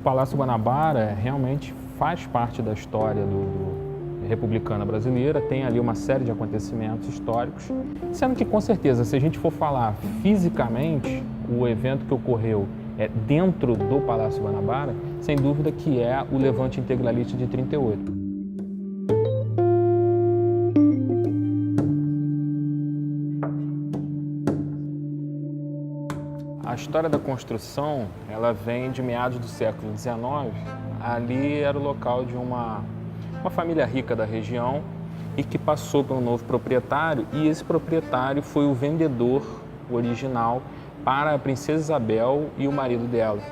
Palácio Guanabara realmente faz parte da história republicana brasileira, tem ali uma série de acontecimentos históricos, sendo que, com certeza, se a gente for falar fisicamente, o evento que ocorreu dentro do Palácio Guanabara, sem dúvida que é o Levante Integralista de 38. A história da construção, ela vem de meados do século XIX. Ali era o local de uma família rica da região e que passou pelo novo proprietário, e esse proprietário foi o vendedor original para a princesa Isabel e o marido dela.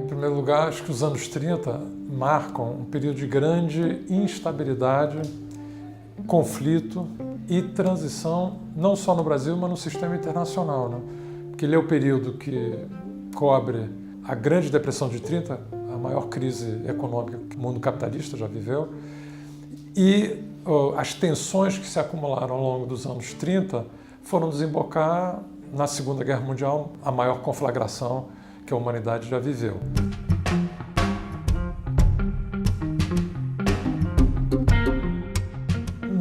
Em primeiro lugar, acho que os anos 30 marcam um período de grande instabilidade, conflito e transição, não só no Brasil, mas no sistema internacional, né? Porque ele é o período que cobre a Grande Depressão de 30, a maior crise econômica que o mundo capitalista já viveu, e as tensões que se acumularam ao longo dos anos 30 foram desembocar na Segunda Guerra Mundial, a maior conflagração que a humanidade já viveu.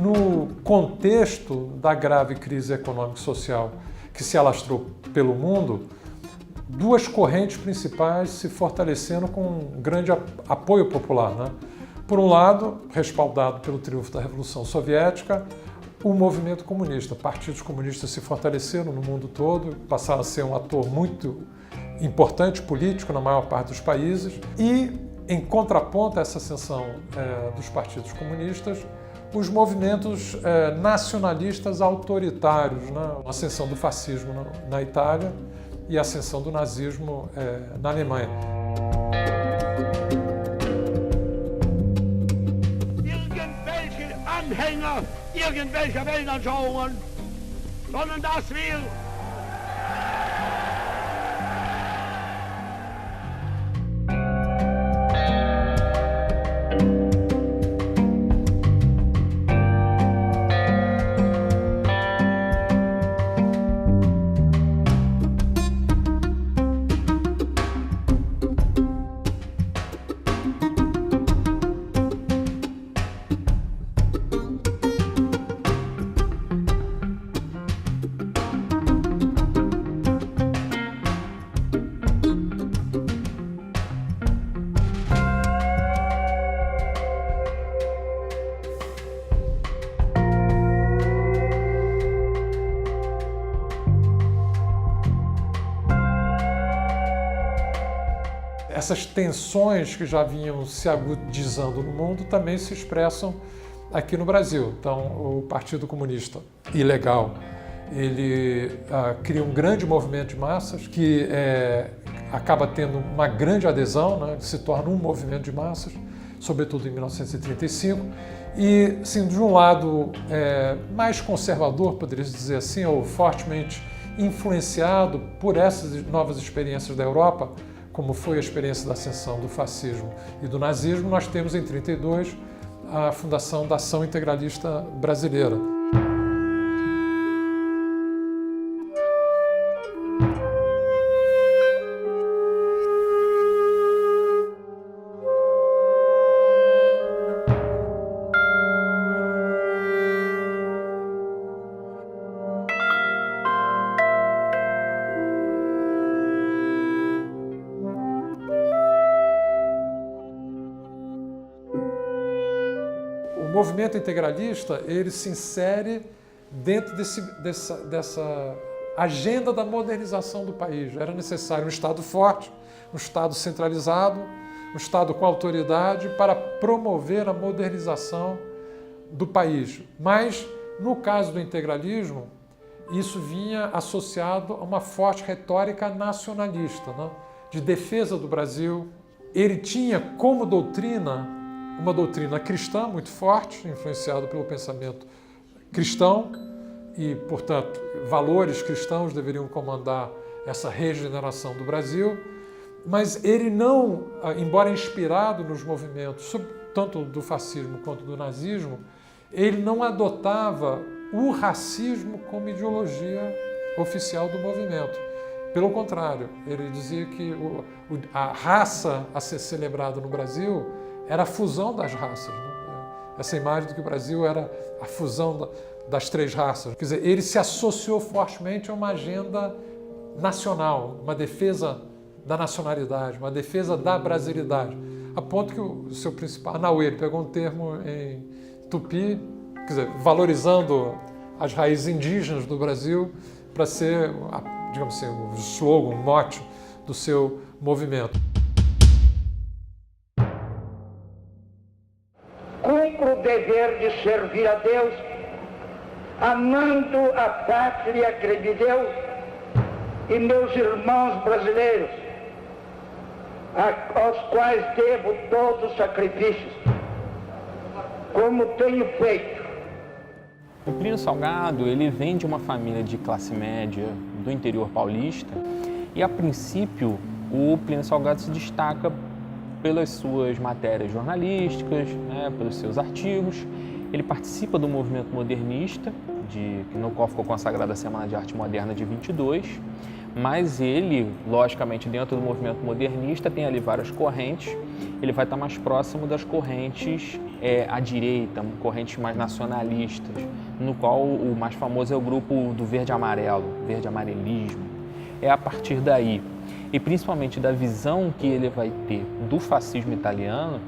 No contexto da grave crise econômica e social que se alastrou pelo mundo, duas correntes principais se fortaleceram com um grande apoio popular, né? Por um lado, respaldado pelo triunfo da Revolução Soviética, o movimento comunista. Partidos comunistas se fortaleceram no mundo todo, passaram a ser um ator muito importante político na maior parte dos países, e, em contraponto a essa ascensão dos partidos comunistas, os movimentos nacionalistas autoritários, né? A ascensão do fascismo na Itália e a ascensão do nazismo na Alemanha. Irgendwelche Anhänger irgendwelcher Weltanschauungen, sondern dass wir essas tensões que já vinham se agudizando no mundo também se expressam aqui no Brasil. Então, o Partido Comunista ilegal, ele cria um grande movimento de massas que acaba tendo uma grande adesão, né? Se torna um movimento de massas, sobretudo em 1935. E, assim, de um lado mais conservador, poderia-se dizer assim, ou fortemente influenciado por essas novas experiências da Europa, como foi a experiência da ascensão do fascismo e do nazismo, nós temos em 1932 a fundação da Ação Integralista Brasileira. O movimento integralista, ele se insere dentro dessa agenda da modernização do país. Era necessário um Estado forte, um Estado centralizado, um Estado com autoridade para promover a modernização do país. Mas, no caso do integralismo, isso vinha associado a uma forte retórica nacionalista, né? De defesa do Brasil. Ele tinha como doutrina uma doutrina cristã muito forte, influenciada pelo pensamento cristão, e, portanto, valores cristãos deveriam comandar essa regeneração do Brasil, mas ele não, embora inspirado nos movimentos, tanto do fascismo quanto do nazismo, ele não adotava o racismo como ideologia oficial do movimento. Pelo contrário, ele dizia que a raça a ser celebrada no Brasil era a fusão das raças, né? Essa imagem de que o Brasil era a fusão das três raças. Quer dizer, ele se associou fortemente a uma agenda nacional, uma defesa da nacionalidade, uma defesa da brasilidade, a ponto que o seu principal, Anauê, ele pegou um termo em tupi, quer dizer, valorizando as raízes indígenas do Brasil para ser, digamos assim, o slogan, o mote do seu movimento. Cumpro o dever de servir a Deus, amando a pátria que me deu e meus irmãos brasileiros, aos quais devo todos os sacrifícios, como tenho feito. O Plínio Salgado, ele vem de uma família de classe média do interior paulista e, a princípio, o Plínio Salgado se destaca pelas suas matérias jornalísticas, né, pelos seus artigos. Ele participa do movimento modernista, no qual ficou consagrada a Semana de Arte Moderna de 22, mas ele, logicamente, dentro do movimento modernista, tem ali várias correntes. Ele vai estar mais próximo das correntes à direita, correntes mais nacionalistas, no qual o mais famoso é o grupo do verde-amarelo, verde-amarelismo. É a partir daí, e principalmente da visão que ele vai ter do fascismo italiano,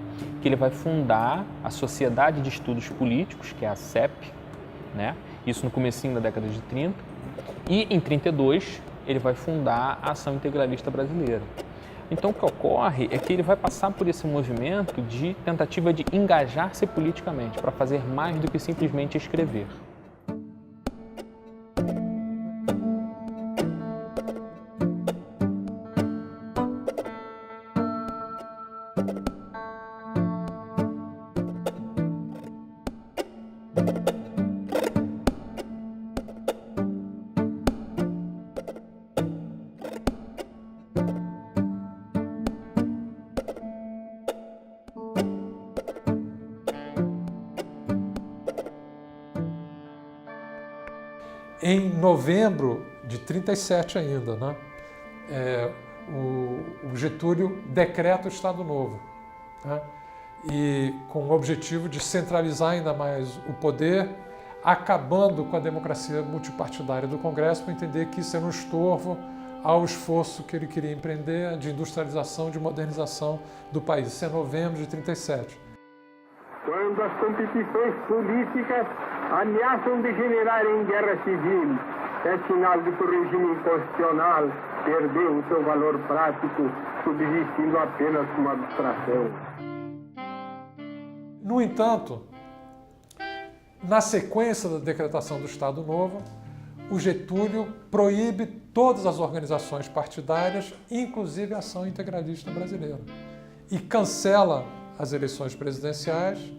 que ele vai fundar a Sociedade de Estudos Políticos, que é a SEP, né? Isso no comecinho da década de 30, e em 32 ele vai fundar a Ação Integralista Brasileira. Então o que ocorre é que ele vai passar por esse movimento de tentativa de engajar-se politicamente, para fazer mais do que simplesmente escrever. Em novembro de 37 ainda, né, o Getúlio decreta o Estado Novo, né, e com o objetivo de centralizar ainda mais o poder, acabando com a democracia multipartidária do Congresso, para entender que isso era um estorvo ao esforço que ele queria empreender de industrialização, de modernização do país. Isso é novembro de 37. Quando as competições políticas ameaçam degenerar em guerra civil, é sinal de que o regime inconstitucional perdeu o seu valor prático, subsistindo apenas como abstração. No entanto, na sequência da decretação do Estado Novo, o Getúlio proíbe todas as organizações partidárias, inclusive a Ação Integralista Brasileira, e cancela as eleições presidenciais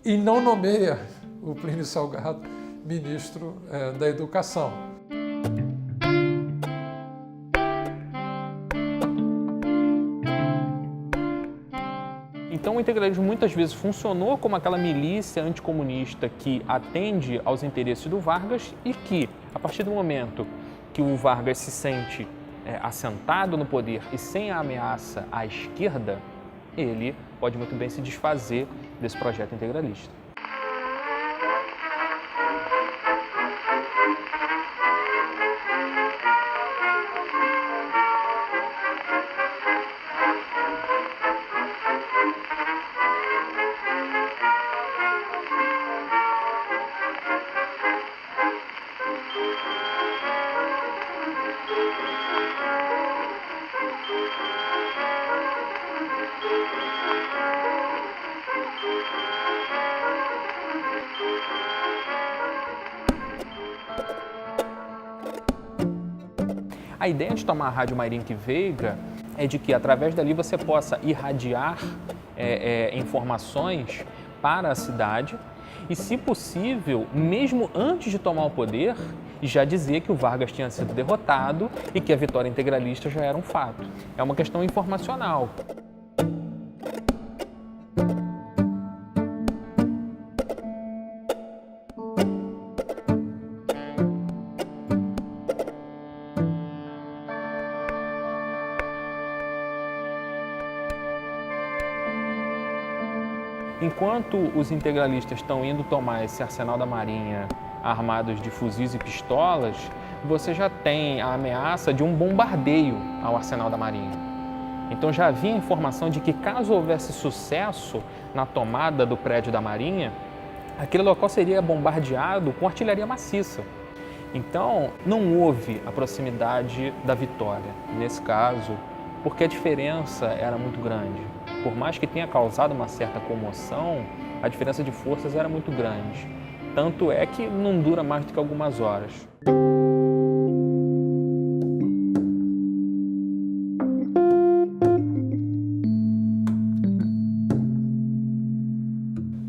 e não nomeia o Plínio Salgado ministro da Educação. Então o integralismo muitas vezes funcionou como aquela milícia anticomunista que atende aos interesses do Vargas e que, a partir do momento que o Vargas se sente assentado no poder e sem a ameaça à esquerda, ele pode muito bem se desfazer desse projeto integralista. A ideia de tomar a Rádio Mairinque Veiga é de que, através dali, você possa irradiar informações para a cidade e, se possível, mesmo antes de tomar o poder, já dizer que o Vargas tinha sido derrotado e que a vitória integralista já era um fato. É uma questão informacional. Enquanto os integralistas estão indo tomar esse arsenal da Marinha armados de fuzis e pistolas, você já tem a ameaça de um bombardeio ao arsenal da Marinha. Então já havia informação de que, caso houvesse sucesso na tomada do prédio da Marinha, aquele local seria bombardeado com artilharia maciça. Então não houve a proximidade da vitória, nesse caso, porque a diferença era muito grande. Por mais que tenha causado uma certa comoção, a diferença de forças era muito grande. Tanto é que não dura mais do que algumas horas.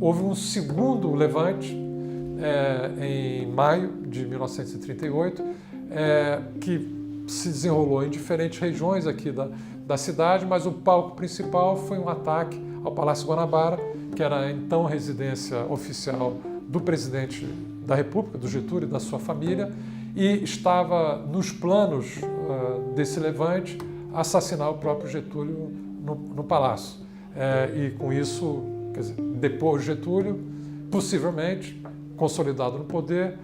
Houve um segundo levante em maio de 1938, que se desenrolou em diferentes regiões aqui da cidade, mas o palco principal foi um ataque ao Palácio Guanabara, que era a então residência oficial do presidente da República, do Getúlio e da sua família, e estava nos planos desse levante assassinar o próprio Getúlio no palácio. E com isso, quer dizer, depois de Getúlio, possivelmente, consolidado no poder,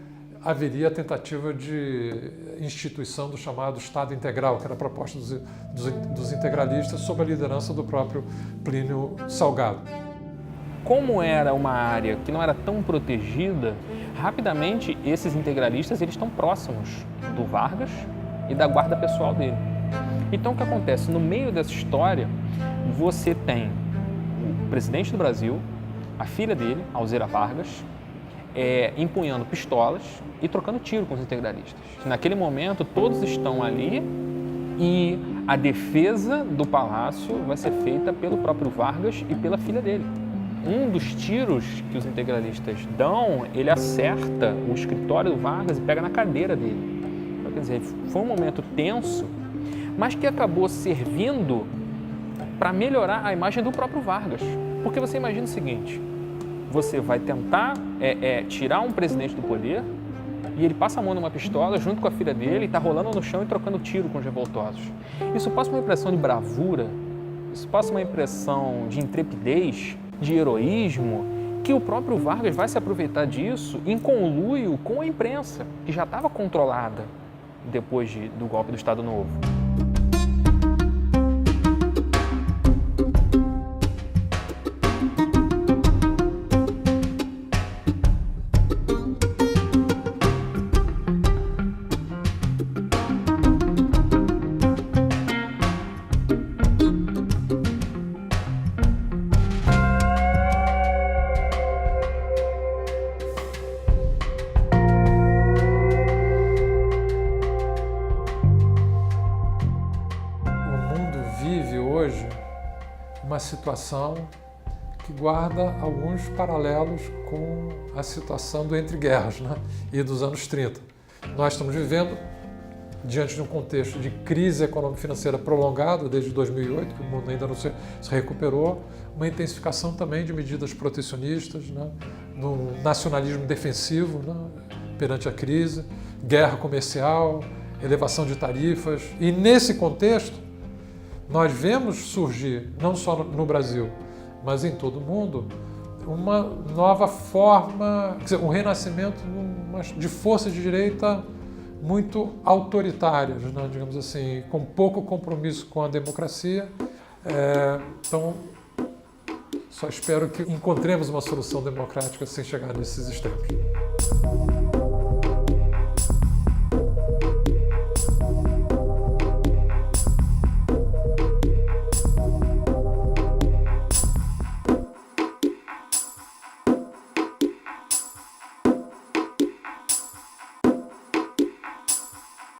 haveria a tentativa de instituição do chamado Estado Integral, que era a proposta dos integralistas sob a liderança do próprio Plínio Salgado. Como era uma área que não era tão protegida, rapidamente esses integralistas eles estão próximos do Vargas e da guarda pessoal dele. Então o que acontece? No meio dessa história, você tem o presidente do Brasil, a filha dele, Alzira Vargas, empunhando pistolas e trocando tiro com os integralistas. Naquele momento, todos estão ali e a defesa do palácio vai ser feita pelo próprio Vargas e pela filha dele. Um dos tiros que os integralistas dão, ele acerta o escritório do Vargas e pega na cadeira dele. Então, quer dizer, foi um momento tenso, mas que acabou servindo para melhorar a imagem do próprio Vargas. Porque você imagina o seguinte, você vai tentar tirar um presidente do poder e ele passa a mão numa pistola junto com a filha dele e está rolando no chão e trocando tiro com os revoltosos. Isso passa uma impressão de bravura, isso passa uma impressão de intrepidez, de heroísmo, que o próprio Vargas vai se aproveitar disso em conluio com a imprensa, que já estava controlada depois do golpe do Estado Novo. Uma situação que guarda alguns paralelos com a situação do entre guerras, né? E dos anos 30. Nós estamos vivendo, diante de um contexto de crise econômico-financeira prolongada desde 2008, que o mundo ainda não se recuperou, uma intensificação também de medidas protecionistas, né? No nacionalismo defensivo, né? Perante a crise, guerra comercial, elevação de tarifas. E nesse contexto, nós vemos surgir, não só no Brasil, mas em todo o mundo, uma nova forma, quer dizer, um renascimento de forças de direita muito autoritárias, né, digamos assim, com pouco compromisso com a democracia. Então, só espero que encontremos uma solução democrática sem chegar nesses extremos.